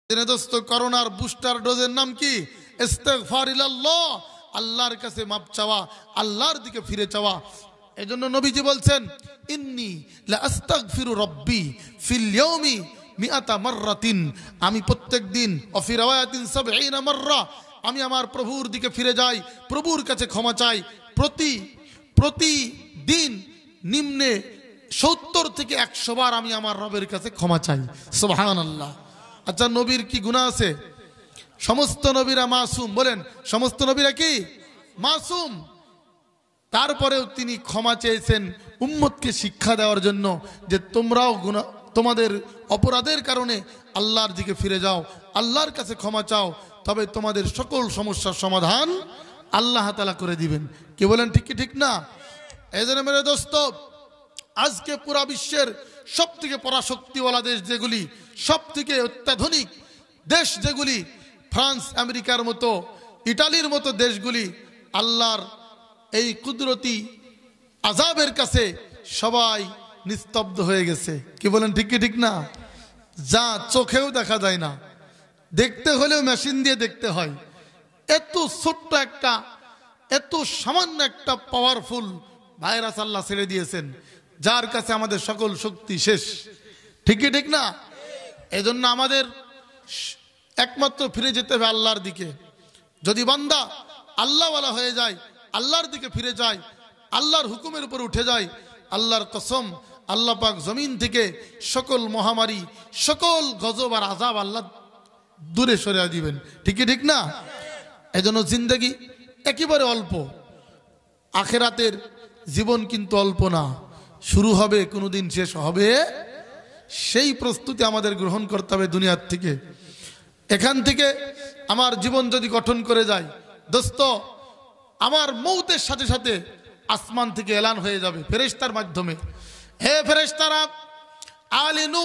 দোস্ত করোনার বুস্টার ডোজের নাম কি? ইস্তিগফারিল্লাহ, আল্লাহর কাছে মাপ চাওয়া, আল্লাহর দিকে ফিরে চাওয়া। এজন্য নবীজি বলছেন ইন্নী লা আস্তাগফিরু রাব্বি ফিল ইয়াউমি মিআতা মাররাতিন, আমি প্রত্যেক দিন অফি রাওয়ায়াতিন ৭০ মাররা আমি আমার প্রভুর দিকে ফিরে যাই, প্রভুর কাছে ক্ষমা চাই। প্রতিদিন নিম্নে ৭০ থেকে ১০০ বার আমি আমার রবের কাছে ক্ষমা চাই। সুবহানাল্লাহ। আচ্ছা, নবীর কি গুনাহ আছে? সমস্ত নবীরা মাসুম। বলেন, সমস্ত নবীরা কি মাসুম? তারপরেও তিনি ক্ষমা চেয়েছেন উম্মতকে শিক্ষা দেওয়ার জন্য যে তোমরাও তোমাদের অপরাধের কারণে আল্লাহর দিকে ফিরে যাও, আল্লাহর কাছে ক্ষমা চাও, তবে তোমাদের সকল সমস্যার সমাধান আল্লাহ তাআলা করে দিবেন। কি বলেন, ঠিক কি ঠিক না? এজন্য মেরে দোস্ত, আজকে পুরা বিশ্বের সব থেকে পরাশক্তিওয়ালা দেশ যেগুলি, সব থেকে অত্যাধুনিক দেশ যেগুলি, ফ্রান্স আমেরিকার মতো, ইটালির মতো দেশগুলি আল্লাহর এই কুদরতি আযাবের কাছে সবাই নিস্তব্ধ হয়ে গেছে। কি বলেন, ঠিক কি ঠিক না? যা চোখেও দেখা যায় না, দেখতে হলেও মেশিন দিয়ে দেখতে হয়। এত ছোট্ট একটা, এত সামান্য একটা পাওয়ারফুল ভাইরাস আল্লাহ ছেড়ে দিয়েছেন, যার কাছে আমাদের সকল শক্তি শেষ। ঠিক কি ঠিক না? এজন্য আমাদের একমাত্র ফিরে যেতে হবে আল্লাহর দিকে। যদি বান্দা আল্লাহওয়ালা হয়ে যায়, আল্লাহর দিকে ফিরে যায়, আল্লাহর হুকুমের উপর উঠে যায়, আল্লাহর কসম, আল্লাহ পাক জমিন থেকে সকল মহামারী, সকল গজব আর আযাব আল্লাহ দূরে সরিয়ে দিবেন। ঠিক কি ঠিক না? এজন্য জিন্দেগি একেবারে অল্প, আখিরাতের জীবন কিন্তু অল্প না, শুরু হবে কোনোদিন শেষ হবে, সেই প্রস্তুতি আমাদের গ্রহণ করতে হবে দুনিয়ার থেকে। এখান থেকে আমার জীবন যদি গঠন করে যায় দোস্ত, আমার মৌতের সাথে সাথে আসমান থেকে এলান হয়ে যাবে ফেরেশতার মাধ্যমে, হে ফেরেশতারা আলিনু,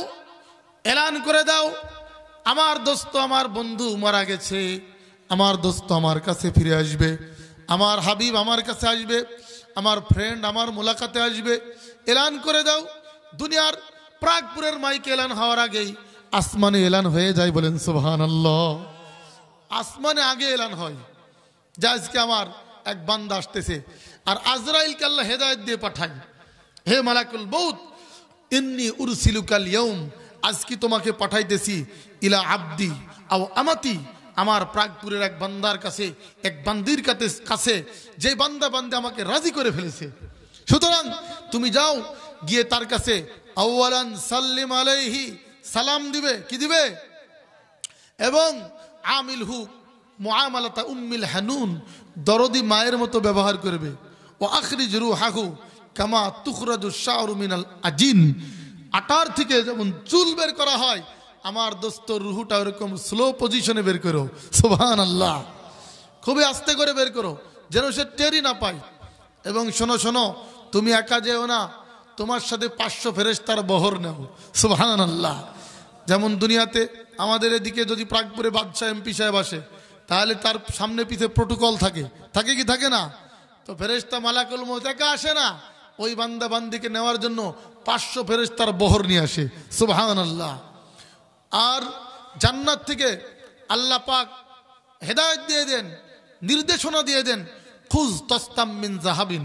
এলান করে দাও আমার দোস্ত, আমার বন্ধু মারা গেছে, আমার দোস্ত আমার কাছে ফিরে আসবে, আমার হাবিব আমার কাছে আসবে, আমার ফ্রেন্ড আমার মোলাকাতে আসবে। এলান করে দাও। দুনিয়ার প্রাগপুরের মাইকে এলান হওয়ার আগেই আসমানে এলান হয়ে যায়। বলেন সুবহানাল্লাহ। আসমানে আগে এলান হয় যে আজকে আমার এক বান্দা আসতেছে, আর আজরাইলকে আল্লাহ হেদায়েত দিয়ে পাঠায়, হে মালাকুল মউত ইন্নী উরসিলুকাল ইয়াউম, আজকে তোমাকে পাঠাইতেছি ইলা আবদি আও আমাতি, আমার প্রাগপুরের এক বান্দার কাছে, এক বান্দির কাছে, যে বান্দা আমাকে রাজি করে ফেলেছে। সুতরাং তুমি যাও, গিয়ে তার কাছে আউয়ালান সাল্লিম আলাইহি, সালাম দিবে। কি দিবে? এবং আমিলহু মুআমালাতা উম্মিল হানুন, দরদি মায়ের মতো ব্যবহার করবে। ও আখরিজ রূহাহু কামা তুখরাজু শা'রু মিনাল আজিন, আটার থেকে যেমন চুল বের করা হয়, আমার দোস্ত রুহুটা এরকম স্লো পজিশনে বের করো। সুবহানাল্লাহ। খুবই আস্তে করে বের করো, যেন সে টেরি না পায়। এবং শোনো শোনো, তুমি একা যেও না, তোমার সাথে 500 ফেরেশতার বহর নাও। সুবহানাল্লাহ। যেমন দুনিয়াতে আমাদের এদিকে যদি প্রাগপুরে বাদশাহ এমপি সাহেব আসে, তাহলে তার সামনে পিছে প্রোটোকল থাকে, থাকে কি থাকে না? তো ফেরেশতা মালাকুল মউত একা আসে না, ওই বান্দা বান্দিকে নেওয়ার জন্য 500 ফেরেশতার বহর নিয়ে আসে। সুবহানাল্লাহ। আর জান্নাত থেকে আল্লাহ পাক হেদায়েত দিয়ে দেন, নির্দেশনা দিয়ে দেন, খুজ তস্তাম মিন যাহাবিন,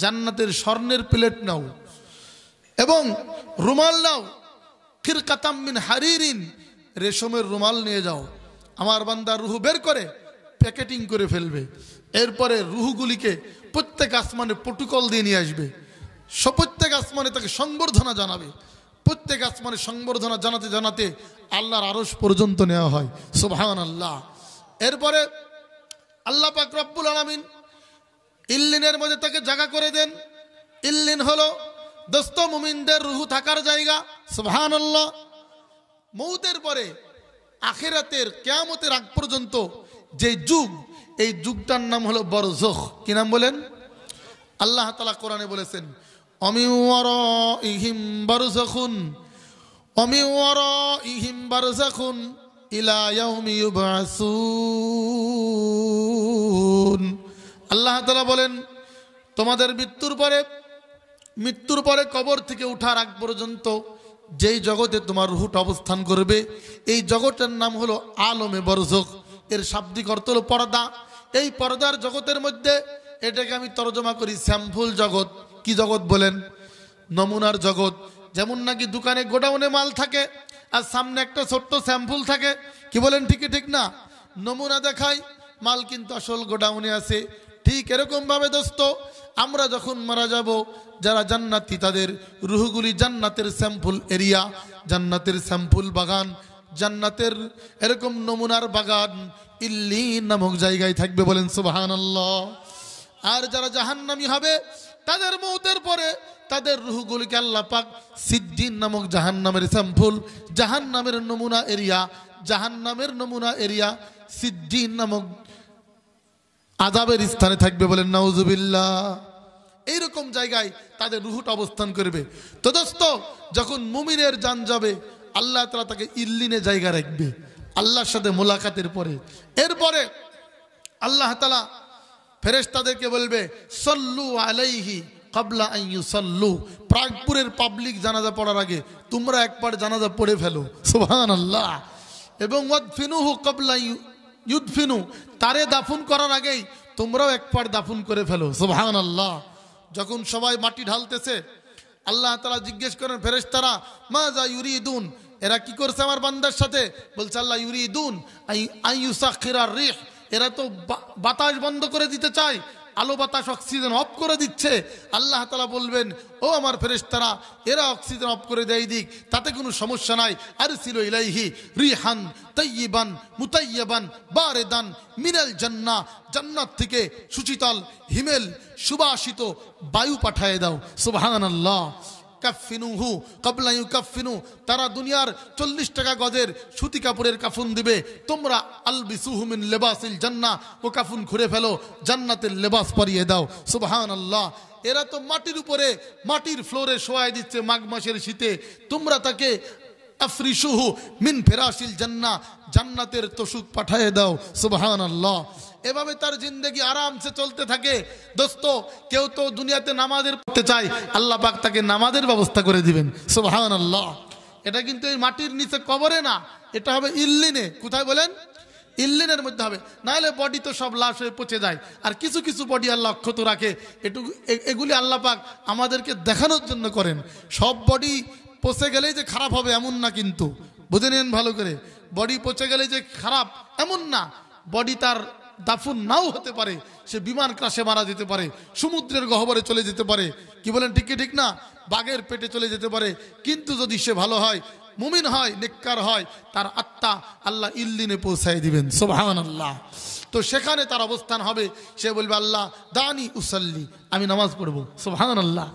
জান্নাতের স্বর্ণের প্লেট নাও এবং রুমাল নাও, খিরকাতাম মিন হারিরিন, রেশমের রুমাল নিয়ে যাও। আমার বান্দা রুহু বের করে প্যাকেটিং করে ফেলবে, এরপরে রুহুগুলিকে প্রত্যেক আসমানে প্রোটোকল দিয়ে নিয়ে আসবে, প্রত্যেক আসমানে তাকে সংবর্ধনা জানাবে, প্রত্যেক আসমানে সংবর্ধনা জানাতে জানাতে আল্লাহর আরশ পর্যন্ত নেওয়া হয়। সুবহানাল্লাহ। এরপরে আল্লাহ পাক রব্বুল আলামিন ইল্লিনের মধ্যে তাকে জায়গা করে দেন। ইল্লিন হলো দোস্ত মুমিনদের রুহু থাকার জায়গা। সুবহানাল্লাহ। মউতের পরে আখিরাতের কিয়ামতের আগ পর্যন্ত যে যুগ, এই যুগটার নাম হলো বরজখ। কি নাম বলেন? আল্লাহ তাআলা কোরআনে বলেছেন অমিন ওয়ারাইহিম বারযাখুন, অমিন ওয়ারাইহিম বারযাখুন ইলা ইয়াউমি ইউবআসুন। আল্লাহ তাআলা বলেন তোমাদের মৃত্যুর পরে কবর থেকে উঠার আগ পর্যন্ত যেই জগতে তোমার রুহটা অবস্থান করবে এই জগতের নাম হলো আলমে বরজখ। এর শাব্দিক অর্থ হলো পর্দা। এই পর্দার জগতের মধ্যে এটাকে আমি তর্জমা করি স্যাম্পল জগৎ। কি জগৎ বলেন? নমুনার জগৎ। যেমন নাকি দোকানে গোডাউনে মাল থাকে আর সামনে একটা ছোট্ট স্যাম্পল থাকে, কি বলেন? ঠিকই ঠিক না? নমুনা দেখায়, মাল কিন্তু আসল গোডাউনে আছে। ঠিক এরকম ভাবে দোস্ত, আমরা যখন মারা যাব, যারা জান্নাতি তাদের রুহগুলি জান্নাতের স্যাম্পল এরিয়া, জান্নাতের স্যাম্পল বাগান, জান্নাতের এরকম নমুনার বাগান ইল্লিন নামক জায়গায় থাকবে। বলেন সুবহানাল্লাহ। আর যারা জাহান্নামী হবে তাদের মওতের পরে তাদের রুহগুলিকে আল্লাহ পাক সিদ্দিন নামক জাহান্নামের স্যাম্পল, জাহান্নামের নমুনা এরিয়া, জাহান্নামের নমুনা এরিয়া সিদ্দিন নামক আযাবের স্থানে থাকবে। বলেন নাউজুবিল্লাহ। এইরকম জায়গায় তাদের রুহটা অবস্থান করবে। তো দোস্ত, যখন মুমিনের জান যাবে আল্লাহ তাআলা তাকে ইল্লিনে জায়গা রাখবে আল্লাহর সাথে মোলাকাতের পরে। এরপরে আল্লাহ তাআলা ফেরেশতাদেরকে বলবে সাল্লু আলাইহি ক্বাবলা আন ইউসাল্লু। প্রাগপুরের পাবলিক জানাজা পড়ার আগে তোমরা একবার জানাজা পড়ে ফেলো। সুবহানাল্লাহ। এবং ওয়াদফিনুহু ক্বাবলা ইউদফিনু, তারে দাফন করার আগেই তোমরাও একবার দাফন করে ফেলো। সুবহানাল্লাহ। যখন সবাই মাটি ঢালতেছে আল্লাহ তাআলা জিজ্ঞেস করেন ফেরেশতারা মাযা ইউরিদুন, এরা কি করছে আমার বান্দার সাথে? বলছে আল্লাহ ইউরিদুন আন ইউসাখিরার রিহ, এরা তো বাতাস বন্ধ করে দিতে চায়, আলো বাতাস অক্সিজেন অফ করে দিচ্ছে। আল্লাহ তাআলা বলবেন ও আমার ফেরেশতারা, এরা অক্সিজেন অফ করে দেয় দিক, তাতে কোনো সমস্যা নাই। আরসিলু ইলাইহি রিহান তাইয়িবান মুতাইয়্যিবান বারিদান মিনাল জান্নাহ, জান্নাত থেকে সুশীতল হিমেল সুবাসিত বায়ু পাঠিয়ে দাও। সুবহানাল্লাহ। কাফিনুহু ক্বাবলা ইউকাফিনু, তারা দুনিয়ার 40 টাকা গজের সুতি কাপড়ের কাফন দিবে, তোমরা আলবিসুহু মিন লিবাসিল জান্নাহ, ও কাফন খুলে ফেলো, জান্নাতের লেবাস পরিয়ে দাও। সুবহানাল্লাহ। এরা তো মাটির উপরে মাটির ফ্লোরে শোয়াই দিচ্ছে মাঘ মাসের শীতে, তোমরা তাকে আফরিশুহু মিন ফিরাশিল জান্নাহ, জান্নাতের তোশক পাঠিয়ে দাও। সুবহানাল্লাহ। এভাবে তার জিন্দেগি আরামসে চলতে থাকে। দোস্ত, কেউ তো দুনিয়াতে নামাজের পড়তে চায়, আল্লাহ পাক তাকে নামাজের ব্যবস্থা করে দিবেন। সুবহানাল্লাহ। এটা কিন্তু এই মাটির নিচে কবরে না, এটা হবে ইল্লিনে। কোথায় বলেন? ইল্লিনের মধ্যে হবে। নাহলে বডি তো সব লাশ হয়ে পচে যায়, আর কিছু কিছু বডি আল্লাহ অক্ষত রাখে। এগুলি আল্লাহ পাক আমাদেরকে দেখানোর জন্য করেন। সব বডি পচে গেলেই যে খারাপ হবে এমন না, কিন্তু বুঝে নিন ভালো করে। বডি পচে গেলে যে খারাপ এমন না। বডি তার দাফন নাও হতে পারে, সে বিমান ক্রাশে মারা যেতে পারে, সমুদ্রের গহ্বরে চলে যেতে পারে, কি বলেন ঠিক কি ঠিক না? বাঘের পেটে চলে যেতে পারে। কিন্তু যদি সে ভালো হয়, মুমিন হয়, নেককার হয়, তার আত্মা আল্লাহ ইল্লিনে পৌঁছায় দিবেন। সুবহানাল্লাহ। তো সেখানে তার অবস্থান হবে, সে বলবে আল্লাহ দানি উসাল্লি, আমি নামাজ পড়বো। সুবহানাল্লাহ।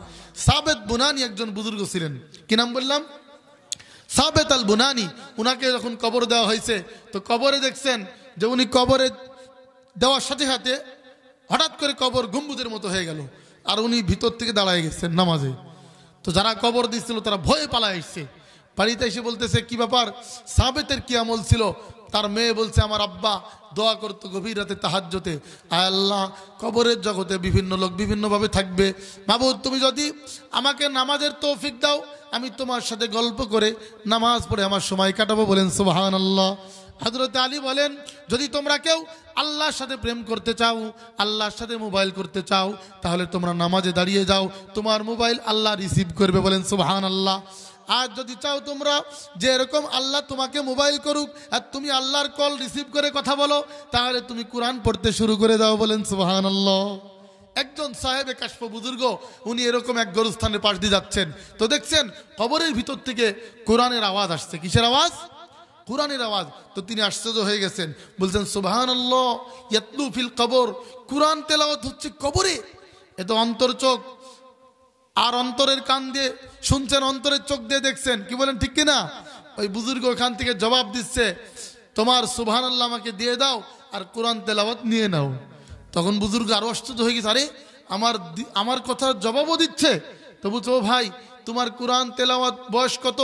সাবেত বুনানি একজন বুজুর্গ ছিলেন, কি নাম বললাম? সাবেত আল বুনানি। উনাকে যখন কবর দেওয়া হয়েছে, তো কবরে দেখছেন যে উনি কবরে দেওয়ার সাথে সাথে হঠাৎ করে কবর গম্বুজের মতো হয়ে গেল, আর উনি ভিতর থেকে দাঁড়ায় গেছেন নামাজে। তো যারা কবর দিচ্ছিল তারা ভয়ে পালায় এসছে। বাড়িতে এসে বলতেছে কি ব্যাপার, সাবেতের কি আমল ছিল? তার মেয়ে বলছে আমার আব্বা দোয়া করতো গভীর রাতে তাহাজ্জুদে, আয় আল্লাহ কবরের জগতে বিভিন্ন লোক বিভিন্নভাবে থাকবে, মাবুদ তুমি যদি আমাকে নামাজের তৌফিক দাও, আমি তোমার সাথে গল্প করে নামাজ পড়ে আমার সময় কাটাবো। বলেন সুবহানাল্লাহ। হযরত আলী বলেন যদি তোমরা কেউ আল্লাহর সাথে প্রেম করতে চাও, আল্লাহর সাথে মোবাইল করতে চাও, তাহলে তোমরা নামাজে দাঁড়িয়ে যাও, তোমার মোবাইল আল্লাহ রিসিভ করবে। বলেন সুবহানাল্লাহ। আর যদি চাও তোমরা যে এরকম আল্লাহ তোমাকে মোবাইল করুক আর তুমি আল্লাহর কল রিসিভ করে কথা বলো, তাহলে তুমি কোরআন পড়তে শুরু করে দাও। বলেন সুবহানাল্লাহ। একজন সাহেবে কাশফ বুজুর্গ, উনি এরকম এক গোরস্থানের পাশ দিয়ে যাচ্ছেন, তো দেখছেন কবরের ভিতর থেকে কোরআনের আওয়াজ আসছে। কিসের আওয়াজ? কোরআনের আওয়াজ। তো তিনি আশ্চর্য হয়ে গেছেন, বলছেন সুবহানাল্লাহ ইয়াতলু ফিল কবর, কোরআন তেলাওয়াত হচ্ছে কবরে। এ তো অন্তর চোখ আর অন্তরের কান দিয়ে শুনছেন, অন্তরের চোখ দিয়ে দেখছেন, কি বলেন ঠিক কিনা? ওই বুজুর্গ ওখান থেকে জবাব দিচ্ছে তোমার সুবহানাল্লাহ আমাকে দিয়ে দাও আর কোরআন তেলাওয়াত নিয়ে নাও। তখন বুজুর্গ আরো আশ্চর্য হয়ে গেছে, আরে আমার কথার জবাবও দিচ্ছে। তো বলছে ও ভাই তোমার কোরআন তেলাওয়াত বয়স কত?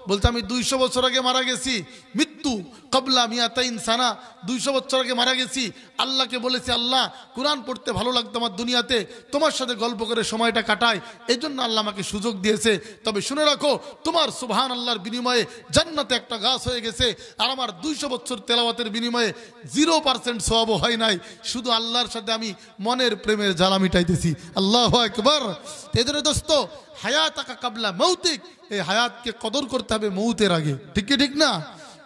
বলতে আমি 200 বছর আগে মারা গেছি, মৃত্যু কবলা মিয়াতাইন সানা, 200 বছর আগে মারা গেছি। আল্লাহকে বলেছি, আল্লাহ কোরআন পড়তে ভালো লাগতো আমার দুনিয়াতে, তোমার সাথে গল্প করে সময়টা কাটায়, এই জন্য আল্লাহ আমাকে সুযোগ দিয়েছে। তবে শুনে রাখো, তোমার সুবহান আল্লাহর বিনিময়ে জান্নাতে একটা গাছ হয়ে গেছে, আর আমার 200 বছর তেলাওয়াতের বিনিময়ে 0% সওয়াব হয় নাই। শুধু আল্লাহর সাথে আমি মনের প্রেমের জ্বালা মিটাইতেছি। আল্লাহু আকবার। এদের দোস্ত, হায়াতাকা কাবলা মৌতিক, এই হায়াতকে কদর করতে হবে মৌতের আগে, ঠিক কি ঠিক না?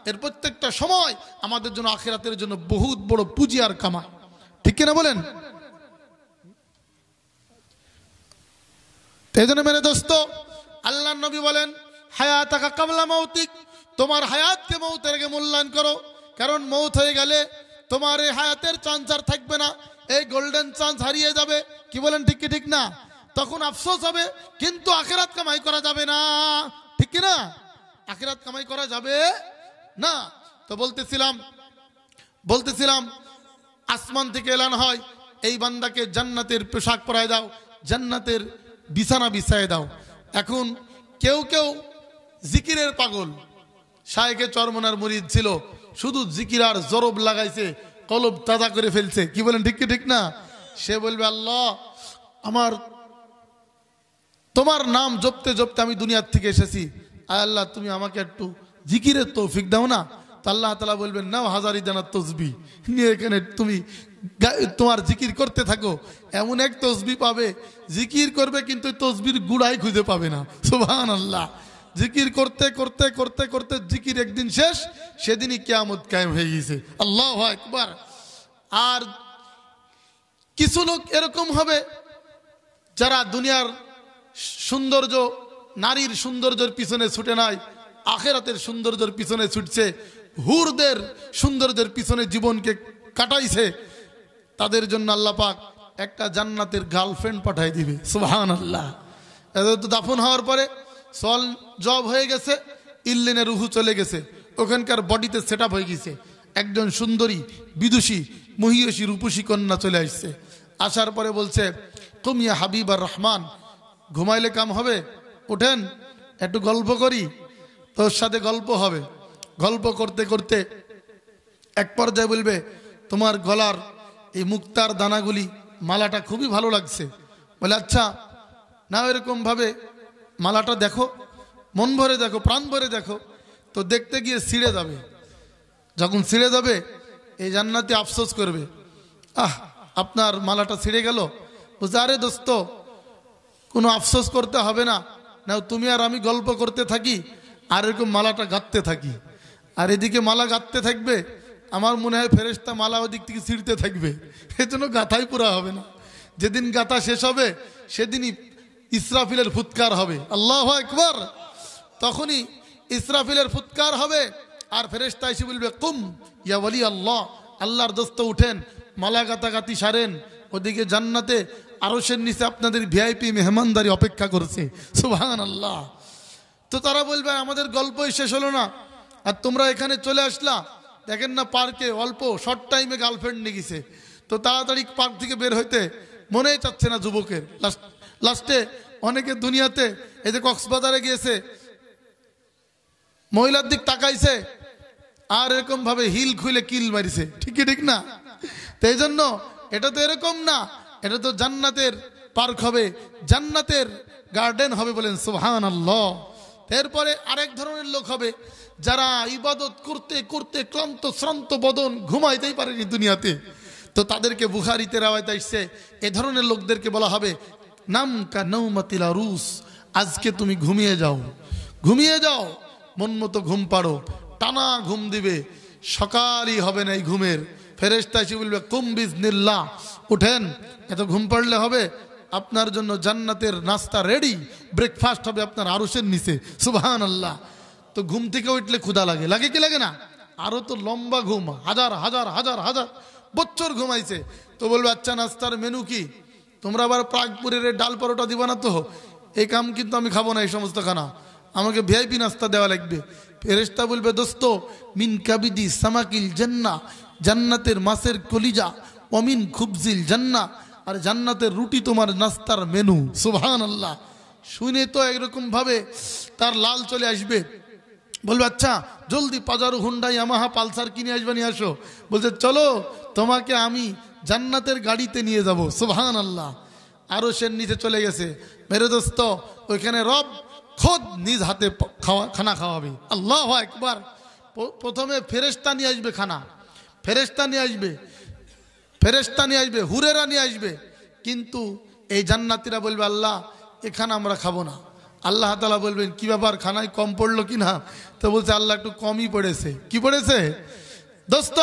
এর প্রত্যেকটা সময় আমাদের জন্য আখিরাতের জন্য বহুত বড় পুঁজি আর কামাই, ঠিক কিনা বলেন? এই জন্য মেরে দোস্ত, আল্লাহর নবী বলেন হায়াতাকা কাবলা মৌতিক, তোমার হায়াতকে মৌতের আগে মূল্যায়ন করো, কারণ মৌত হয়ে গেলে তোমার এই হায়াতের চান্স আর থাকবে না, এই গোল্ডেন চান্স হারিয়ে যাবে। কি বলেন, ঠিক কি ঠিক না? তখন আফসোস হবে, কিন্তু আখিরাত কামাই করা যাবে না, ঠিক কি না? আখিরাত কামাই করা যাবে না। তো বলতেছিলাম আসমান থেকে এলান হয়, এই বান্দাকে জান্নাতের পোশাক পরায় দাও, জান্নাতের বিছানা বিছায় দাও। এখন কেউ কেউ জিকিরের পাগল, শায়েখে চরমনার মুরিদ ছিল, শুধু জিকির আর জরব লাগাইছে, কলব তাজা করে ফেলছে। কি বলেন, ঠিক কি ঠিক না? সে বলবে, আল্লাহ আমার তোমার নাম জপতে জপতে আমি দুনিয়ার থেকে এসেছি, আল্লাহ তুমি আমাকে একটু জিকিরের তৌফিক দাও না। তো আল্লাহ তাআলা বলবেন, নাও হাজারি দানা তসবি নিয়ে এখানে তুমি তোমার জিকির করতে থাকো। এমন এক তসবি পাবে, জিকির করবে কিন্তু তসবির গুড়াই খুঁজে পাবে না। সুবহানাল্লাহ। জিকির করতে করতে করতে করতে জিকির একদিন শেষ, সেদিনই কিয়ামত কায়েম হয়ে গেছে। আল্লাহু আকবার। আর কিছু লোক এরকম হবে যারা দুনিয়ার সৌন্দর্য, নারীর সৌন্দর্যের পিছনে ছুটে নাই, আখিরাতের সৌন্দর্যের পিছনে ছুটছে, হুরদের সৌন্দর্যের পিছনে জীবনকে কাটাইছে। তাদের জন্য আল্লাহ পাক একটা জান্নাতের গার্লফ্রেন্ড পাঠাই দিবে। সুবহানাল্লাহ। এদের তো দাফন হওয়ার পরে সল জব হয়ে গেছে, ইল্লিনে রুহু চলে গেছে, ওখানকার বডিতে সেট আপ হয়ে গেছে, একজন সুন্দরী বিদুষী মহিয়সী রূপসী কন্যা চলে আসছে। আসার পরে বলছে, তুমিয়া হাবিবার রহমান, ঘুমাইলে কাম হবে, ওঠেন একটু গল্প করি, তোর সাথে গল্প হবে। গল্প করতে করতে এক পর্যায়ে বলবে, তোমার গলার এই মুক্তার দানাগুলি, মালাটা খুবই ভালো লাগছে। বলে, আচ্ছা না, এরকম ভাবে মালাটা দেখো, মন ভরে দেখো, প্রাণ ভরে দেখো। তো দেখতে গিয়ে ছিঁড়ে যাবে, যখন ছিঁড়ে যাবে এই জান্নাতি আফসোস করবে, আপনার মালাটা ছিঁড়ে গেল। বুঝে, আরে দোস্ত কোনো আফসোস করতে হবে না, না তুমি আর আমি গল্প করতে থাকি আর এরকম মালাটা গাঁথতে থাকি, আর এদিকে মালা গাঁথতে থাকবে, আমার মনে হয় ফেরেশতা মালা ওদিক থেকে ছিঁড়তে থাকবে, এজন্য গাঁথাই পুরা হবে না। যেদিন গাঁথা শেষ হবে সেদিনই ইসরাফিলের ফুৎকার হবে। আল্লাহু আকবার। তখনই ইসরাফিলের ফুৎকার হবে, আর ফেরেশতা এসে বলবে, কুম ইয়া ওয়ালি আল্লাহ, আল্লাহর দোস্ত উঠেন, মালা গাঁথাগাঁথি সারেন, ওদিকে জান্নাতে আরশের নিচে আপনাদের ভিআইপি মেহমানদারি অপেক্ষা করছে। সুবহানাল্লাহ। তো তারা বলবে, আমাদের গল্পই শেষ হলো না, আর তোমরা এখানে চলে আসলা, দেখেন না পার্কে অল্প শর্ট টাইমে গার্লফ্রেন্ড নিয়ে গেছে। তো তাড়াতাড়ি পার্ক থেকে বের হইতে মনেই চাচ্ছে না যুবকের। লাস্টে অনেকে দুনিয়াতে এই যে কক্সবাজারে গিয়েছে, মহিলার দিক তাকাইছে আর এরকম ভাবে হিল খুলে কিল মারিছে, ঠিক ঠিক না? তো এই জন্য এটা তো এরকম না, এটা তো জান্নাতের পার্ক হবে, জান্নাতের গার্ডেন হবে। বলেন সুবহানাল্লাহ। এরপরে আরেক ধরনের লোক হবে যারা ইবাদত করতে করতে ক্লান্ত শ্রান্ত বদন, ঘুমাইতেই পারেনি দুনিয়াতে। তো তাদেরকে বুখারীতে রাওয়ায়াত আসছে, এ ধরনের লোকদেরকে বলা হবে, নাম কা নৌমাতিল আরুস, আজকে তুমি ঘুমিয়ে যাও, ঘুমিয়ে যাও, মন মতো ঘুম পাড়ো, টানা ঘুম দিবে, সকালই হবে না এই ঘুমের। ফেরেশতা এসে বলবে, কুম বিজনিল্লাহ, উঠেন, এত ঘুম পাড়লে হবে, আপনার জন্য জান্নাতের নাস্তা রেডি, ব্রেকফাস্ট হবে আপনার আরশের নিচে। সুবহানাল্লাহ। তো ঘুম থেকে উঠলে ক্ষুধা লাগে, লাগে কি লাগে না? আরো তো লম্বা ঘুম, হাজার হাজার হাজার হাজার বছর ঘুমাইছে। তো বলবে, আচ্ছা নাস্তার মেনু কি? তোমরা আবার প্রাগপুরের ডাল পরোটা দিবা না তো? এই কাম কিন্তু আমি খাবো না, এই সমস্ত খানা, আমাকে ভিআইপি নাস্তা দেওয়া লাগবে। ফেরেশতা বলবে, দোস্ত মিন কাবিদি সামাকিল জান্নাহ, জান্নাতের মাছের কলিজা, অমিন খুবজিল জান্নাহ, আর জান্নাতের রুটি তোমার নাস্তার মেনু। সুবহানাল্লাহ। শুনে তো এরকম ভাবে তার লাল চলে আসবে, বলবে আচ্ছা জলদি পাজারো, হুন্ডা, ইয়ামাহা, পালসার কিনে আসবে, নিয়ে আসো। বলছে চলো তোমাকে আমি জান্নাতের গাড়িতে নিয়ে যাব। সুবহানাল্লাহ। আরো সে নিচে চলে গেছে। মেরে দোস্ত, ওইখানে রব খোদ নিজ হাতে খানা খাওয়াবে। আল্লাহু আকবার। প্রথমে ফেরেশতা নিয়ে আসবে খানা, ফেরেশতা নিয়ে আসবে, ফেরেশতা নিয়ে আসবে, হুরেরা নিয়ে আসবে। কিন্তু এই জান্নাতীরা বলবে আল্লাহ এখানে আমরা খাবো না। আল্লাহ তাআলা বলবেন কি ব্যাপার, খানায় কম পড়লো কি না? তো বলছে আল্লাহ একটু কমই পড়েছে। কি পড়েছে দোস্ত?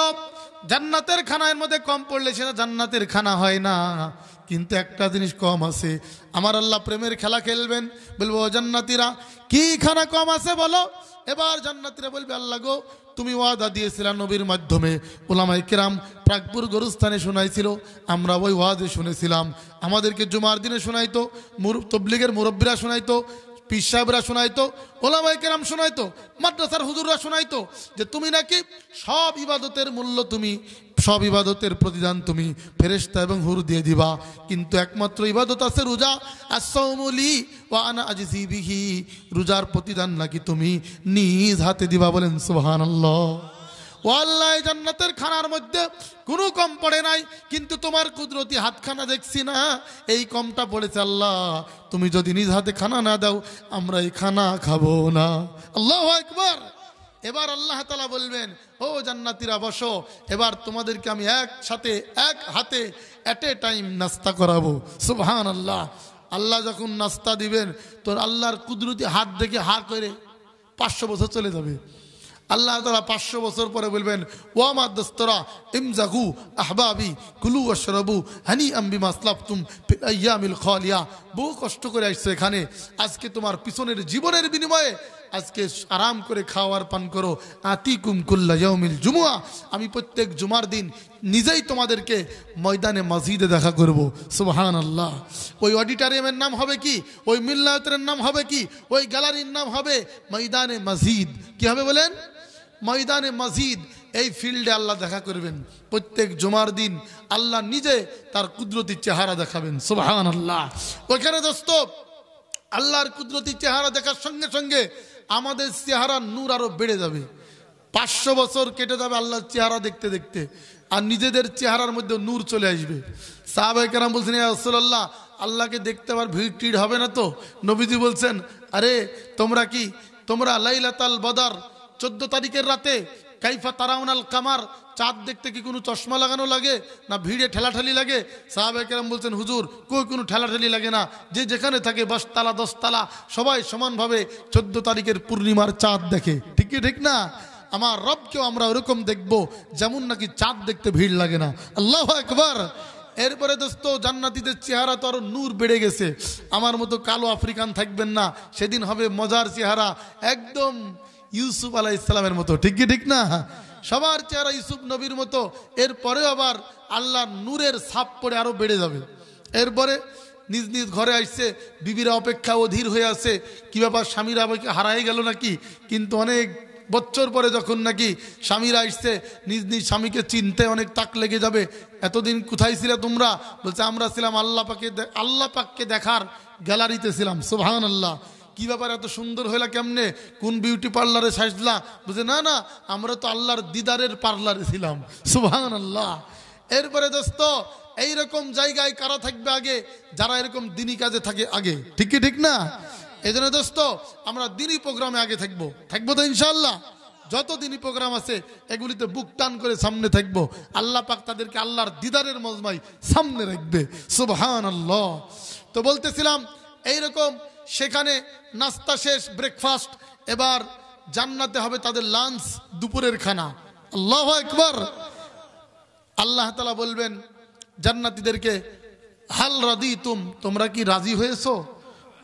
জান্নাতের খানার মধ্যে কম পড়লে সেটা জান্নাতের খানা হয় না, কিন্তু একটা জিনিস কম আছে। আমার আল্লাহ প্রেমের খেলা খেলবেন, বলবো ও জান্নাতীরা কি খানা কম আছে বলো। এবার জান্নাতীরা বলবে আল্লাহ গো তুমি ওয়াদা দিয়েছিলেন নবীর মাধ্যমে, উলামায়ে কেরাম প্রাকপুর গরুস্থানে শোনাইছিল, আমরা ওই ওয়াদে শুনেছিলাম। আমাদেরকে জুমার দিনে শোনাইতো, তবলিগের মুরব্বীরা শোনাইতো, পীর সাহেবরা শোনাইতো, ওলামায়ে কেরাম শোনাইতো, মাদ্রাসার হুজুররা শোনাইতো যে তুমি নাকি সব ইবাদতের মূল্য, তুমি সব ইবাদতের প্রতিদান তুমি ফেরেশতা এবং হুর দিয়ে দিবা, কিন্তু একমাত্র ইবাদত আছে রোজা। as-sawmuli ওয়া আনা আজজি বিহি, রোজার প্রতিদান নাকি তুমি নিজ হাতে দিবা। বলেন সুবহানাল্লাহ। ও আল্লাহ, জান্নাতের খানার মধ্যে কোনো কম পড়ে নাই, কিন্তু তোমার কুদরতি হাতখানা দেখছি না, এই কমটা পড়েছে। আল্লাহ তুমি যদি নিজ হাতে খানা না দাও আমরা এই খানা খাবো না। আল্লাহু আকবার। এবার আল্লাহ তাআলা বলবেন ও জান্নাতীরা বসো, এবার তোমাদেরকে আমি একসাথে এক হাতে এট এ টাইম নাস্তা করাবো। সুবহানাল্লাহ। আল্লাহ যখন নাস্তা দিবেন তো আল্লাহর কুদরতি হাত দেখে হা করে 500 বছর চলে যাবে। আল্লাহ তাআলা 500 বছর পরে বলবেন ওয়া মা দস্তরা ইমজাগু আহবাবি কুলু ওয়াশরাবু হানিআম বিমা আসলাফতুম ফিল আইয়ামিল খালিয়া। বহু কষ্ট করে আসছে এখানে, আজকে তোমার পিছনের জীবনের বিনিময়ে আজকে আরাম করে খাওয়ার পান করো। আতিকুম কুল্লা ইয়াউমিল জুমুআ, আমি প্রত্যেক জুমার দিন নিজেই তোমাদেরকে ময়দানে মসজিদে দেখা করব। সুবহানাল্লাহ। ওই অডিটোরিয়ামের নাম হবে কি, ওই মিল্লাতের নাম হবে কি, ওই গ্যালারির নাম হবে ময়দানে মসজিদ। কি হবে বলেন? ময়দানে মসজিদ। এই ফিল্ডে আল্লাহ দেখা করবেন প্রত্যেক জুমার দিন, আল্লাহ নিজে তার কুদরতি চেহারা দেখাবেন। সুবহানাল্লাহ। ওইখানে দোস্ত আল্লাহর কুদরতি চেহারা দেখার সঙ্গে সঙ্গে আমাদের চেহারার নূর আরো বেড়ে যাবে। 500 বছর কেটে যাবে আল্লাহর চেহারা দেখতে দেখতে, আর নিজেদের চেহারার মধ্যে নূর চলে আসবে। সাহাবায়ে কেরাম বলছেন ইয়া রাসূলুল্লাহ আল্লাহকে দেখতে আবার ভিড় টিড় হবে না তো? নবীজি বলছেন আরে তোমরা লাইলাতুল বদর 14 তারিখের রাতে কাইফা তারাউনাল কামার, চাঁদ দেখতে কি কোনো চশমা লাগানো লাগে না ভিড়ে ঠেলাঠেলি লাগে? সাহাবায়ে কেরাম বলছেন হুজুর কই কোনো ঠেলাঠেলি লাগে না, যে যেখানে থাকে 5 তালা 10 তালা সবাই সমানভাবে 14 তারিখের পূর্ণিমার চাঁদ দেখে। ঠিক কি ঠিক না? আমার রবকেও আমরা ওরকম দেখবো যেমন নাকি চাঁদ দেখতে ভিড় লাগে না। আল্লাহু আকবার। এরপরে দোস্ত জান্নাতীদের চেহারা তো আরো নূর বেড়ে গেছে, আমার মতো কালো আফ্রিকান থাকবেন না, সেদিন হবে মজার চেহারা, একদম ইউসুফ আলাইহিস সালামের মতো। ঠিক কি ঠিক না? সবার চেহারা ইউসুফ নবীর মতো। এরপরে আবার আল্লাহর নূরের ছাপ পড়ে আরো বেড়ে যাবে। এরপরে নিজ নিজ ঘরে আসছে, বিবিরা অপেক্ষা অধীর হয়ে আছে, কি ব্যাপার স্বামীরা হারাই গেল নাকি? কিন্তু অনেক বছর পরে যখন নাকি স্বামীরা আসছে, নিজ নিজ স্বামীকে চিনতে অনেক তাক লেগে যাবে। এতদিন কোথায় ছিলে তোমরা? বলছে আমরা ছিলাম আল্লাহ পাককে দেখার গ্যালারিতে ছিলাম। সুবহানাল্লাহ। কি ব্যাপার এত সুন্দর হইলা কেমনে? কোন বিউটি পার্লারে সাজলা? বলছে না না, আমরা তো আল্লাহর দিদারের পার্লারে ছিলাম। সুবহানাল্লাহ। এরপরে দোস্ত এইরকম জায়গায় কারা থাকবে আগে? যারা এরকম দিনী কাজে থাকে আগে। ঠিক কি ঠিক না? এই জন্য দোস্ত আমরা দিনী প্রোগ্রামে আগে থাকবো তো ইনশাআল্লাহ। যত দিনী প্রোগ্রাম আছে এগুলিতে বুক টান করে সামনে থাকবো। আল্লাহ পাক তাদেরকে আল্লাহর দিদারের মজমায় সামনে রাখবে। সুবহানাল্লাহ। তো বলতেছিলাম এইরকম সেখানে নাস্তা শেষ, ব্রেকফাস্ট, এবার জান্নাতে হবে তাদের লাঞ্চ, দুপুরের খানা। আল্লাহু আকবার। আল্লাহ তাআলা বলবেন জান্নাতীদেরকে হাল রাদিতুম, তোমরা কি রাজি হয়েছো?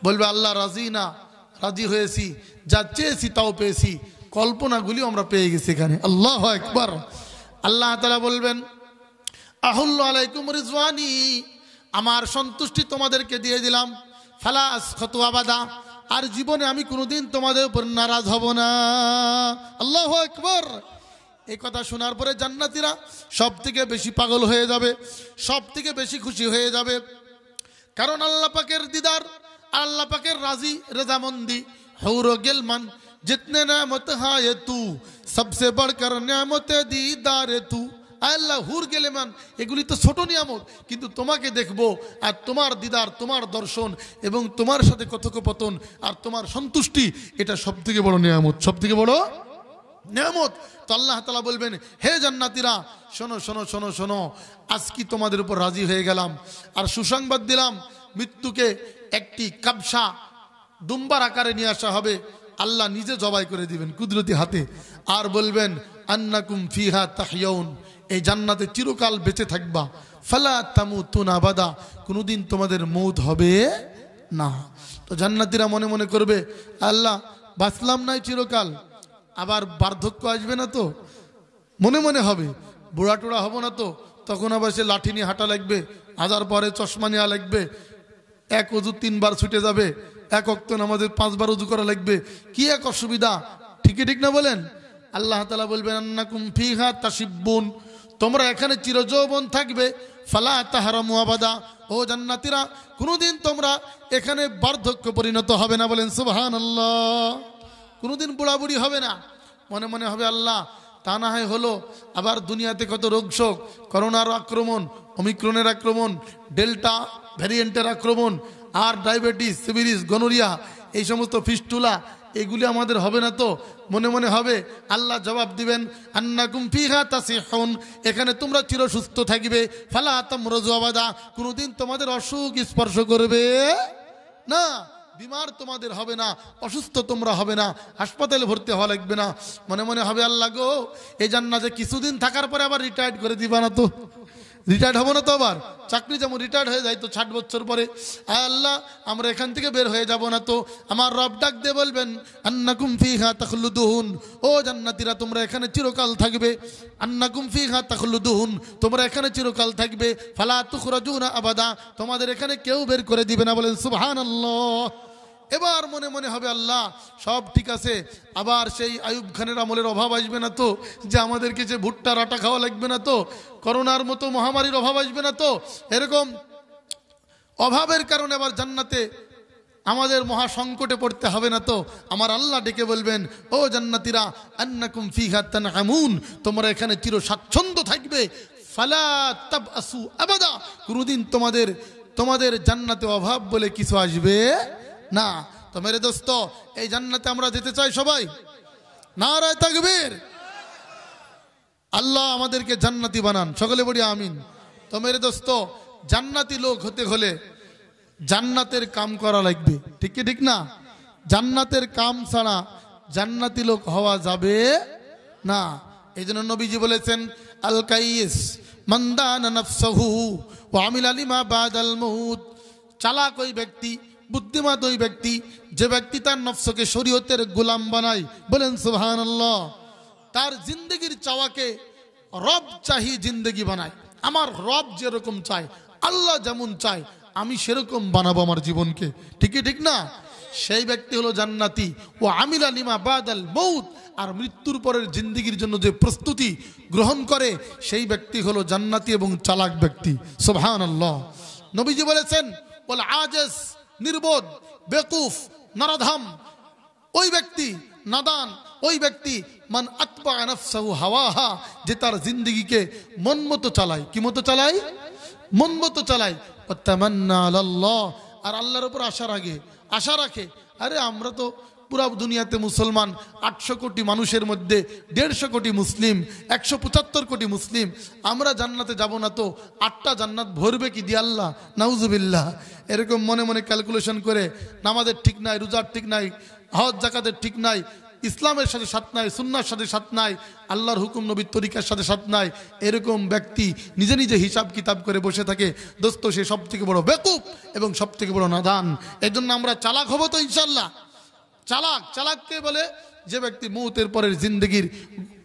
বলবে আল্লাহ রাজি না, রাজি হয়েছি, যা চেয়েছি তাও পেয়েছি, কল্পনাগুলি আমরা পেয়ে গেছি এখানে। আল্লাহু আকবার। আল্লাহ তাআলা বলবেন আহুল্লু আলাইকুম রিজওয়ানি, আমার সন্তুষ্টি তোমাদেরকে দিয়ে দিলাম, ফালা আসখাতু আবাদা, আর জীবনে আমি কোনোদিন তোমাদের উপর নারাজ হব না। আল্লাহু আকবার। এই কথা শোনার পরে জান্নাতীরা সব থেকে বেশি পাগল হয়ে যাবে, সব থেকে বেশি খুশি হয়ে যাবে, কারণ আল্লাহ পাকের দিদার, আল্লাহ পাকের রাজি রেজামন্দি, হৌর গেলমান जितने नेमत हाय तू सबसे बढ़कर नेमत दीदार तू। আল্লাহ হুর গেলেমান এগুলি তো ছোট নিয়ামত, কিন্তু তোমাকে দেখবো আর তোমার দিদার, তোমার দর্শন এবং তোমার সাথে কথোপকথন আর তোমার সন্তুষ্টি, এটা সবথেকে বড় নিয়ামত, সবথেকে বড় নিয়ামত। তো আল্লাহ তাআলা বলবেন, হে জান্নাতীরা শোনো শোনো শোনো শোনো, আজকে তোমাদের উপর রাজি হয়ে গেলাম আর সুসংবাদ দিলাম, মৃত্যুকে একটি কাবসা দুম্বার আকারে নিয়ে আসা হবে, আল্লাহ নিজে জবাই করে দিবেন কুদরতি হাতে, আর বলবেন আন্নাকুম ফিহা তাহইয়াউন, এই জান্নাতে চিরকাল বেঁচে থাকবা, ফালা তামুতুনা আবাদা, কোনোদিন তোমাদের মৌত হবে না। তো জান্নাতীরা মনে মনে করবে, আল্লাহ বাঁচলাম নাই চিরকাল, আবার বার্ধক্য আসবে না তো, মনে মনে হবে, বুড়া টোড়া হব না তো, তখন আবার সে লাঠি নিয়ে হাঁটা লাগবে, হাজার পরে চশমা নেওয়া লাগবে, এক অজু 3 বার ছুটে যাবে, এক ওয়াক্ত নামাজে 5 বার অজু করা লাগবে, কি এক অসুবিধা, ঠিকই ঠিক না বলেন? আল্লাহ তাআলা বলবেন আন্নাকুম ফিহা তাশিব্বুন, তোমরা এখানে চিরযৌবন থাকবে, ফালা তাহরামু আবাদা, ও জান্নাতীরা কোনোদিন তোমরা এখানে বার্ধক্য পরিণত হবে না, বলেন সুবহানাল্লাহ। কোনোদিন বুড়াবুড়ি হবে না। মনে মনে হবে আল্লাহ তা না হয় হলো, আবার দুনিয়াতে কত রোগ শোক, করোনার আক্রমণ, ওমিক্রনের আক্রমণ, ডেল্টা ভ্যারিয়েন্টের আক্রমণ, আর ডায়াবেটিস, সিফিলিস, গনোরিয়া, এই সমস্ত ফিস্টুলা, এগুলি আমাদের হবে না তো, মনে মনে হবে। আল্লাহ জবাব দিবেন আন্নাকুম ফিহা তাসিহুন, এখানে তোমরা চির সুস্থ থাকবে, ফালা তামরাজু আবাদা, কোনোদিন তোমাদের অসুখ স্পর্শ করবে না, বিমার তোমাদের হবে না, অসুস্থ তোমরা হবে না, হাসপাতালে ভর্তি হওয়া লাগবে না। মনে মনে হবে আল্লাহ গো, এই জান্নাতে কিছুদিন থাকার পরে আবার রিটায়ার্ড করে দিবা না তো, রিটায়ার্ড হবো না তো, আবার চাকরি যেমন রিটায়ার্ড হয়ে যায় তো 60 বছর পরে, আল্লাহ আমরা এখান থেকে বের হয়ে যাব না তো? আমার রব ডাক দিয়ে বলবেন আন্নাকুম ফিহা তাখলুদুন, ও জান্নাতীরা তোমরা এখানে চিরকাল থাকবে, আন্নাকুম ফিহা তাখলুদুন, তোমরা এখানে চিরকাল থাকবে, ফালা তুখরাজুনা আবাদা, তোমাদের এখানে কেউ বের করে দিবে না, বলেন সুবহানাল্লাহ। এবার মনে মনে হবে আল্লাহ সব ঠিক আছে, আবার সেই আইয়ুব খানের আমলের অভাব আসবে না তো, যে আমাদেরকে যে ভুট্টার আটা খাওয়া লাগবে না তো, করোনার মতো মহামারীর অভাব আসবে না তো, এরকম অভাবের কারণে আবার জান্নাতে আমাদের মহা সংকটে পড়তে হবে না তো? আমার আল্লাহ ডেকে বলবেন, ও জান্নাতীরা আন্নাকুম ফিহা তানআমুন, তোমরা এখানে চির স্বাচ্ছন্দ্য থাকবে, ফালা তাবআসু আবাদা, কোনদিন তোমাদের জান্নাতে অভাব বলে কিছু আসবে না। তো মেরে দোস্ত, এই জান্নাতে আমরা যেতে চাই সবাই, নারায়ে তাকবীর। আল্লাহ আমাদেরকে জান্নাতি বানান, সকলে বলি আমিন। তো মেরে দোস্ত, জান্নাতি লোক হতে হলে জান্নাতের কাম করা লাগবে, ঠিক কি ঠিক না? জান্নাতের কাম ছাড়া জান্নাতি লোক হওয়া যাবে না। এই জন্য নবীজি বলেছেন, আল কাইয়িস মান দানা নাফসাহু ওয়া আমিলা লিমা বাদাল মাউত, চালাক ওই ব্যক্তি, বুদ্ধিমান ওই ব্যক্তি, যে ব্যক্তি তার নফসকে শরীয়তের গোলাম বানায়, বলেন সুবহানাল্লাহ। তার জিন্দগির চাওয়াকে রব চাহি জিন্দগি বানায়, আমার রব যেরকম চায়, আল্লাহ যেমন চায়, আমি সেরকম বানাবো আমার জীবনকে, ঠিকই ঠিক না? সেই ব্যক্তি হলো জান্নাতি। ও আমিলা লিমা বাদাল মউত, আর মৃত্যুর পরের জিন্দগির জন্য যে প্রস্তুতি গ্রহণ করে, সেই ব্যক্তি হলো জান্নাতি এবং চালাক ব্যক্তি, সুবহানাল্লাহ। নবীজি বলেছেন, ওয়াল আজিজ, নির্বোধ, বেকুফ, নরাধাম ওই ব্যক্তি, নাদান ওই ব্যক্তি, মান আতবা নাফসাহু হাওয়াহা, যে তার জিন্দগিকে মন মতো চালায়, কি মতো চালায়? মন মতো চালায়। ওয়া তামান্না আলাল্লাহ, আর আল্লাহর উপর আশা রাখে। আরে আমরা তো পুরা দুনিয়াতে মুসলমান, 800 কোটি মানুষের মধ্যে 150 কোটি মুসলিম, 175 কোটি মুসলিম, আমরা জান্নাতে যাব না তো 8টা জান্নাত ভরবে কি দিয়ে আল্লাহ? নাউজুবিল্লাহ। এরকম মনে মনে ক্যালকুলেশন করে নামাজের ঠিক নাই, রোজার ঠিক নাই, হজ জাকাতের ঠিক নাই, ইসলামের সাথে সাথ নাই, সুন্নাহর সাথে সাথ নাই, আল্লাহর হুকুম নবীর তরিকার সাথে সাথ নাই, এরকম ব্যক্তি নিজে নিজে হিসাব কিতাব করে বসে থাকে, দোস্ত সে সব থেকে বড় বেকুফ এবং সব থেকে বড় নাদান। এই জন্য আমরা চালাক হব তো ইনশাল্লাহ। চালাককে বলে যে ব্যক্তি মৌতের পরের জিন্দগির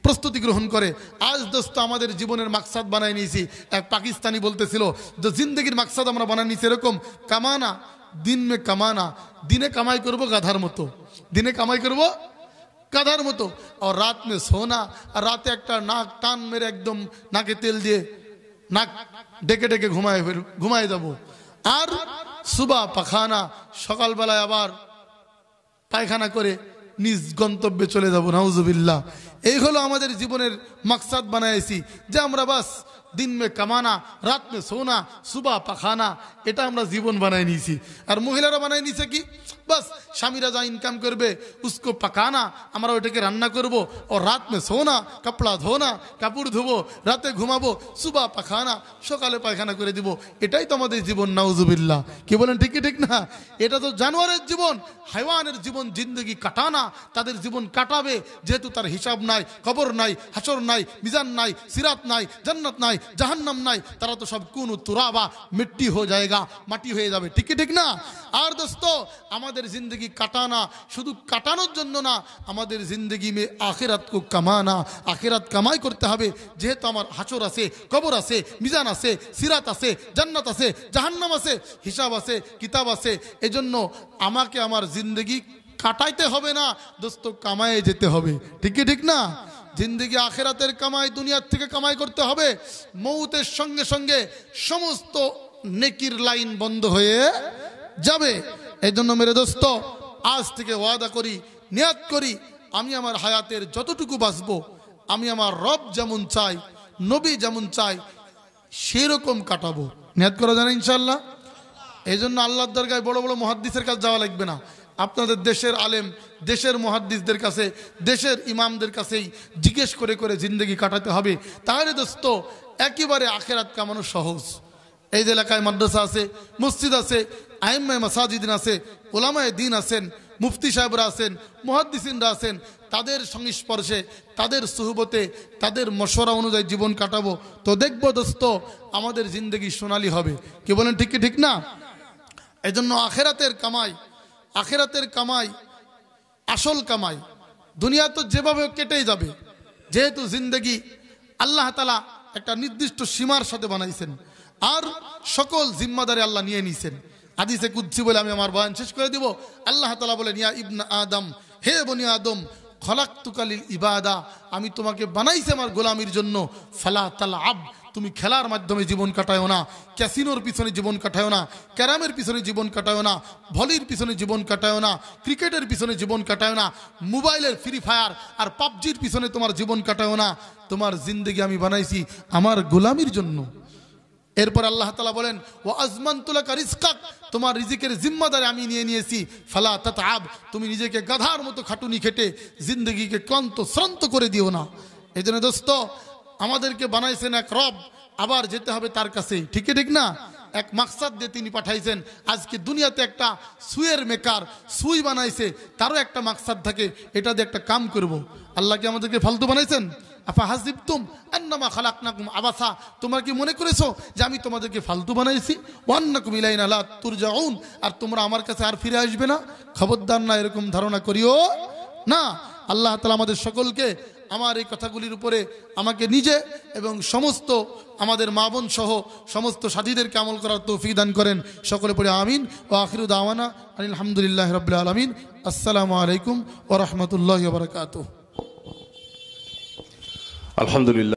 প্রস্তুতি গ্রহণ করে। আজ দোস্ত আমাদের জীবনের মাকসাদ বানাই নিয়েছি, এক পাকিস্তানি বলতেছিল যে জিন্দগির মাকসাদ আমরা বানাই নিয়েছি এরকম, কামানা দিন মে কামানা, দিনে কামাই করবো গাধার মতো, দিনে কামাই করবো গাধার মতো, আর রাত মে সোনা, আর রাতে একটা নাক টান মেরে একদম নাকে তেল দিয়ে নাক ডেকে ডেকে ঘুমায় যাবো, আর সুবা পাখানা, সকালবেলায় আবার পায়খানা করে নিজ গন্তব্যে চলে যাব, নাউজুবিল্লাহ। এই হলো আমাদের জীবনের মাকসাদ বানাইছি যে আমরা বাস दिन में कमाना, रात में सोना, सुबह पखाना, এটা আমরা জীবন বানাই নিয়েছি। আর মহিলারা বানাই নিছে কি, बस স্বামীরা যা ইনকাম করবে उसको पकाना, আমরা ওটাকে রান্না করব, और रात में सोना, कपड़ा धोना, কাপড় ধোবো, রাতে ঘুমাবো, সুবা পাখানা, সকালে পায়খানা করে দিব। এটাই তো আমাদের জীবন, নাউজুবিল্লাহ। কি বলেন, ঠিক কি ঠিক না? এটা তো জানোয়ারের জীবন, হাইওয়ানের জীবন, জিন্দগি কাটানা, তাদের জীবন কাটাবে, যেহেতু তার হিসাব নাই, কবর নাই, হাসর নাই, মিজান নাই, সিরাত নাই, জান্নাত নাই, জাহান্নাম নাই, তারা তো সব কুনু তুরাবা, মিট্টি হয়ে যায়গা, মাটি হয়ে যাবে। ঠিক কি ঠিক না? আর দোস্ত, আমাদের জিন্দগি কাটানা শুধু কাটানোর জন্য না, আমাদের জিন্দগি মে আখিরাত কো কামানা, আখিরাত কামাই করতে হবে। যেহেতু আমার হাসর আছে, কবর আছে, মিজান আছে, সিরাত আছে, জান্নাত আছে, জাহান্নাম আছে, হিসাব আছে, কিতাব আছে, এজন্য আমাকে আমার জিন্দগি কাটাইতে হবে না দোস্ত, কামায়ে যেতে হবে। ঠিক কি ঠিক না? জিন্দগি আখিরাতের কামাই, দুনিয়ার থেকে কামাই করতে হবে। মৌতের সঙ্গে সঙ্গে সমস্ত নেকির লাইন বন্ধ হয়ে যাবে। এই জন্য মেরে দোস্ত, আজ থেকে ওয়াদা করি, নিয়াত করি, আমি আমার হায়াতের যতটুকু বাঁচবো, আমি আমার রব যেমন চাই, নবী যেমন চাই, সেরকম কাটাবো। নিয়াত করা যায় না ইনশাআল্লাহ? এই জন্য আল্লাহর দরগায় বড় বড় মুহাদ্দিসের কাছে যাওয়া লাগবে না। আপনাদের দেশের আলেম, দেশের মুহাদ্দিসদের কাছে, দেশের ইমামদের কাছেই জিজ্ঞেস করে করে জিন্দগি কাটাতে হবে। তাহলে দোস্ত একেবারে আখিরাত কামানো সহজ। এই যে এলাকায় মাদ্রাসা আছে, মসজিদ আছে, আইম্মায়ে মাসাজিদ আছে, উলামায়ে দ্বীন আছেন, মুফতি সাহেবরা আছেন, মুহাদ্দিসিনরা আছেন, তাদের সংস্পর্শে, তাদের সুহবতে, তাদের মশওয়ারা অনুযায়ী জীবন কাটাবো, তো দেখবো দোস্ত আমাদের জিন্দগি সোনালি হবে। কি বলেন, ঠিক কি ঠিক না? এই জন্য আখিরাতের কামাই, আখিরাতের কামাই আসল কামাই। দুনিয়া তো যেভাবে কেটেই যাবে, যেহেতু জিন্দগি আল্লাহ তাআলা একটা নির্দিষ্ট সীমার সাথে বানাইছেন, আর সকল জিম্মাদারি আল্লাহ নিয়ে নিছেন। হাদিসে কুদসি বলে আমি আমার বয়ান শেষ করে দিব। আল্লাহ তাআলা বলেন, ইয়া ইবনা আদম, হে বনি আদম, খলাকতুকা লিল ইবাদা, আমি তোমাকে বানাইছি আমার গোলামির জন্য। ফালা তালআব, তুমি খেলার মাধ্যমে জীবন কাটায়ও না, ক্যাসিনোর পিছনে জীবন কাটায়ও না, ক্যারামের পিছনে জীবন কাটায়ও না, ভলির পিছনে জীবন কাটায়ও না, ক্রিকেটের পিছনে জীবন কাটায়ও না, মোবাইলের ফ্রি ফায়ার আর পাবজির পিছনে তোমার জীবন কাটায়ও না। তোমার জিন্দগি আমি বানাইছি আমার গোলামির জন্য। এরপর আল্লাহ তাআলা বলেন, ওয়া আজমানতু লাকা রিজকাক, তোমার রিজিকের জিম্মাদারি আমি নিয়ে নিয়েছি। ফালা তাতআব, তুমি নিজেকে গাধার মতো খাটুনি খেটে জিন্দগিকে ক্লান্ত শ্রান্ত করে দিও না। এই জন্য দোস্ত, আমাদেরকে বানাইছেন এক রব, আবার যেতে হবে তার কাছে। ঠিক ঠিক না? এক মাকসাদ দিয়ে তিনি পাঠাইছেন। আজকে দুনিয়াতে একটা সুইয়ের মেকার সুই বানাইছে, তারও একটা মাকসাদ থাকে, এটা দিয়ে একটা কাম করব। আল্লাহ কি আমাদেরকে ফালতু বানাইছেন? আফা হাসিবতুম আন্নামা খালাকনাকুম আবাসা, তোমরা কি মনে করেছো যে আমি তোমাদেরকে ফালতু বানাইছি? ওয়ান্নাকুম ইলাইনা লা তুরজাউন, আর তোমরা আমার কাছে আর ফিরে আসবে না। খবরদার না, এরকম ধারণা করিও না। আল্লাহ তাআলা আমাদের সকলকে আমার এই কথাগুলির উপরে আমাকে নিজে এবং সমস্ত আমাদের মা বোন সহ সমস্ত সাথীদেরকে আমল করার তৌফিক দান করেন। সকলে পড়ে আমিন। ওয়া আখিরু দাওয়ানা আলহামদুলিল্লাহি রাব্বিল আলামিন। আসসালামু আলাইকুম ওয়া রাহমাতুল্লাহি ওয়া বারাকাতুহু। আলহামদুলিল্লাহ।